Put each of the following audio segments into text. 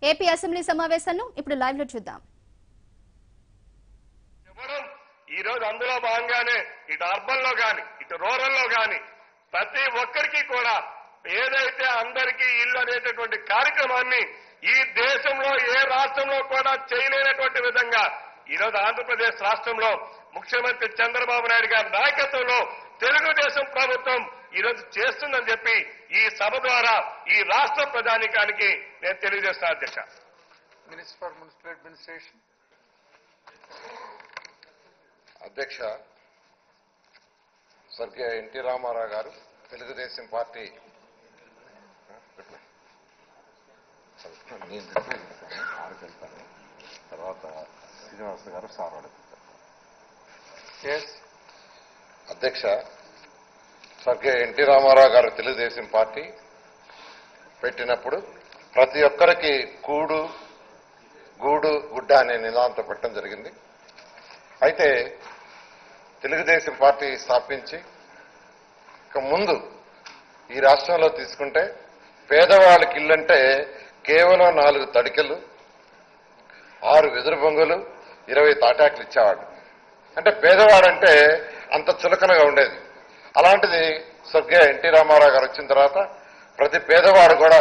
AP assembly సమావేశాలను ఇప్పుడు live లో చూద్దాం. ఈ రోజు అందులో భాగంగానే ఇటు అర్బన్ లో గాని ఇటు రూరల్ లో గాని ప్రతి ఒక్కరికి కూడా ఏదైతే అందరికీ ఇల్లు అనేటటువంటి కార్యక్రమాన్ని ఈ దేశంలో ఏ రాష్ట్రంలో కూడా చేయలేనటువంటి విధంగా ఈరోజు ఆంధ్రప్రదేశ్ రాష్ట్రంలో ముఖ్యమంత్రి చంద్రబాబు నాయుడు గారి నాయకత్వంలో తెలుగుదేశం ప్రభుత్వం ఈరోజు చేస్తుందని చెప్పి ఈ సభ ద్వారా ఈ రాష్ట్ర ప్రజానీకానికి నేను తెలియజేస్తున్నా అధ్యక్ష. Minister for municipal administration. అధ్యక్ష, స్వర్గీయ ఎన్టీ రామారావు గారు తెలుగుదేశం పార్టీ తర్వాత శ్రీనివాస గారు సార్ అడుగుతారు. అధ్యక్ష, స్వర్గీయ ఎన్టీ రామారావు గారు తెలుగుదేశం పార్టీ పెట్టినప్పుడు ప్రతి ఒక్కరికి కూడు గూడు గుడ్డ అనే నినాదంతో పెట్టడం జరిగింది. అయితే తెలుగుదేశం పార్టీ స్థాపించి ఇక ముందు ఈ రాష్ట్రంలో తీసుకుంటే పేదవాళ్ళకి ఇల్లంటే కేవలం 4 తడికెలు, 6 వెదురు బొంగులు, 20 తాటాకులు ఇచ్చేవాడు. అంటే పేదవాడంటే అంత చులకనగా ఉండేది. అలాంటిది స్వర్గీయ ఎన్టీ రామారావు గారు వచ్చిన తర్వాత ప్రతి పేదవాడు కూడా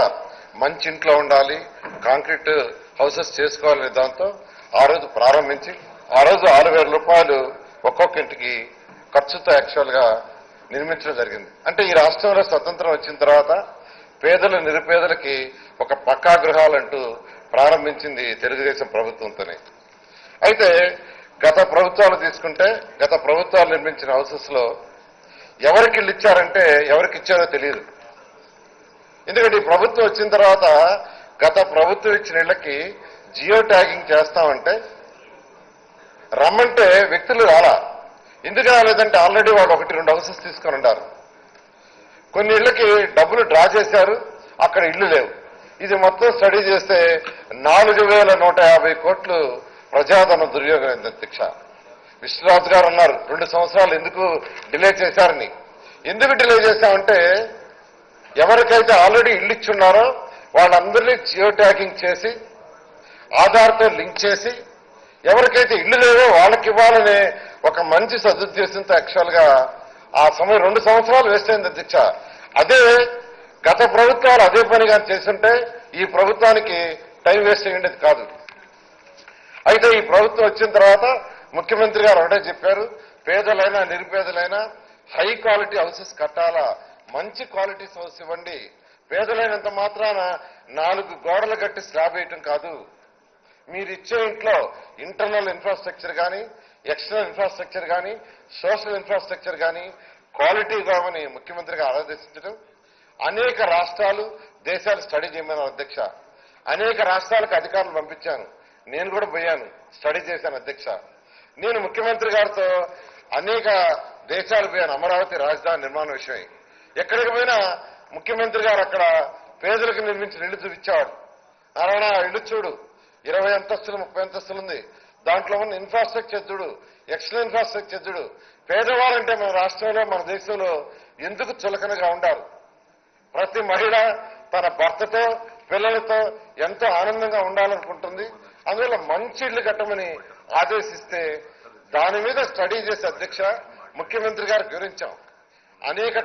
మంచి ఇంట్లో ఉండాలి, కాంక్రీట్ హౌసెస్ చేసుకోవాలనే దాంతో ఆ రోజు ప్రారంభించి ఆ రోజు 6,000 రూపాయలు ఒక్కొక్క ఇంటికి ఖర్చుతో యాక్చువల్ గా నిర్మించడం జరిగింది. అంటే ఈ రాష్ట్రంలో స్వతంత్రం వచ్చిన తర్వాత పేదలు నిరుపేదలకి ఒక పక్కా గృహాలంటూ ప్రారంభించింది తెలుగుదేశం ప్రభుత్వంతోనే. అయితే గత ప్రభుత్వాలు తీసుకుంటే గత ప్రభుత్వాలు నిర్మించిన హౌసెస్ లో ఎవరికి ఇల్లు ఇచ్చారంటే ఎవరికి ఇచ్చారో తెలియదు. ఎందుకంటే ఈ ప్రభుత్వం వచ్చిన తర్వాత గత ప్రభుత్వం ఇచ్చిన ఇళ్లకి జియో ట్యాగింగ్ చేస్తామంటే రమ్మంటే వ్యక్తులు రాలా. ఎందుకు రాలేదంటే ఆల్రెడీ వాళ్ళు 1-2 హౌసెస్ తీసుకొని ఉన్నారు. కొన్ని ఇళ్లకి డబ్బులు డ్రా చేశారు, అక్కడ ఇళ్లు లేవు. ఇది మొత్తం స్టడీ చేస్తే 4,150 కోట్లు ప్రజాధనం దుర్యోగం అయింది అధ్యక్ష. విష్ణురాజు గారు అన్నారు 2 సంవత్సరాలు ఎందుకు డిలే చేశారని. ఎందుకు డిలే చేశామంటే ఎవరికైతే ఆల్రెడీ ఇల్లు ఇచ్చున్నారో వాళ్ళందరినీ జియో ట్యాగింగ్ చేసి ఆధార్తో లింక్ చేసి ఎవరికైతే ఇల్లు లేవో వాళ్ళకి ఇవ్వాలనే ఒక మంచి సదుద్దేశంతో యాక్చువల్ గా ఆ సమయం 2 సంవత్సరాలు వేస్ట్ అయింది అధ్యక్ష. అదే గత ప్రభుత్వాలు అదే పనిగా చేస్తుంటే ఈ ప్రభుత్వానికి టైం వేస్ట్ అయ్యేది కాదు. అయితే ఈ ప్రభుత్వం వచ్చిన తర్వాత ముఖ్యమంత్రి గారు ఒకటే చెప్పారు, పేదలైనా నిరుపేదలైనా హై క్వాలిటీ హౌసెస్ కట్టాలా, మంచి క్వాలిటీ హౌస్ ఇవ్వండి. పేదలైనంత మాత్రాన 4 గోడలు కట్టి స్లాబ్ వేయటం కాదు, మీరు ఇచ్చే ఇంట్లో ఇంటర్నల్ ఇన్ఫ్రాస్ట్రక్చర్ కానీ ఎక్స్టర్నల్ ఇన్ఫ్రాస్ట్రక్చర్ కానీ సోషల్ ఇన్ఫ్రాస్ట్రక్చర్ కానీ క్వాలిటీ కావని ముఖ్యమంత్రిగా ఆదేశించడం. అనేక రాష్ట్రాలు దేశాలు స్టడీ చేయమని అధ్యక్ష. అనేక రాష్ట్రాలకు అధికారులు పంపించాను, నేను కూడా పోయాను, స్టడీ చేశాను అధ్యక్ష. నేను ముఖ్యమంత్రి గారితో అనేక దేశాలు పోయాను అమరావతి రాజధాని నిర్మాణ విషయమై. ఎక్కడికి పోయినా ముఖ్యమంత్రి గారు అక్కడ పేదలకు నిర్మించిన ఇల్లు చూపించేవాడు. నారాయణ ఇల్లు చూడు, 20 అంతస్తులు 30 అంతస్తులు ఉంది, దాంట్లో ఉన్న ఇన్ఫ్రాస్ట్రక్చర్ చూడు, ఎక్స్టర్నల్ ఇన్ఫ్రాస్ట్రక్చర్ చూడు. పేదవాళ్ళంటే మన రాష్ట్రంలో మన దేశంలో ఎందుకు చులకనగా ఉండారు. ప్రతి మహిళ తన భర్తతో పిల్లలతో ఎంతో ఆనందంగా ఉండాలనుకుంటుంది. అందువల్ల మంచి ఇళ్లు కట్టమని ఆదేశిస్తే దాని మీద స్టడీ చేసే అధ్యక్ష ముఖ్యమంత్రి గారికి వివరించాం. అనేక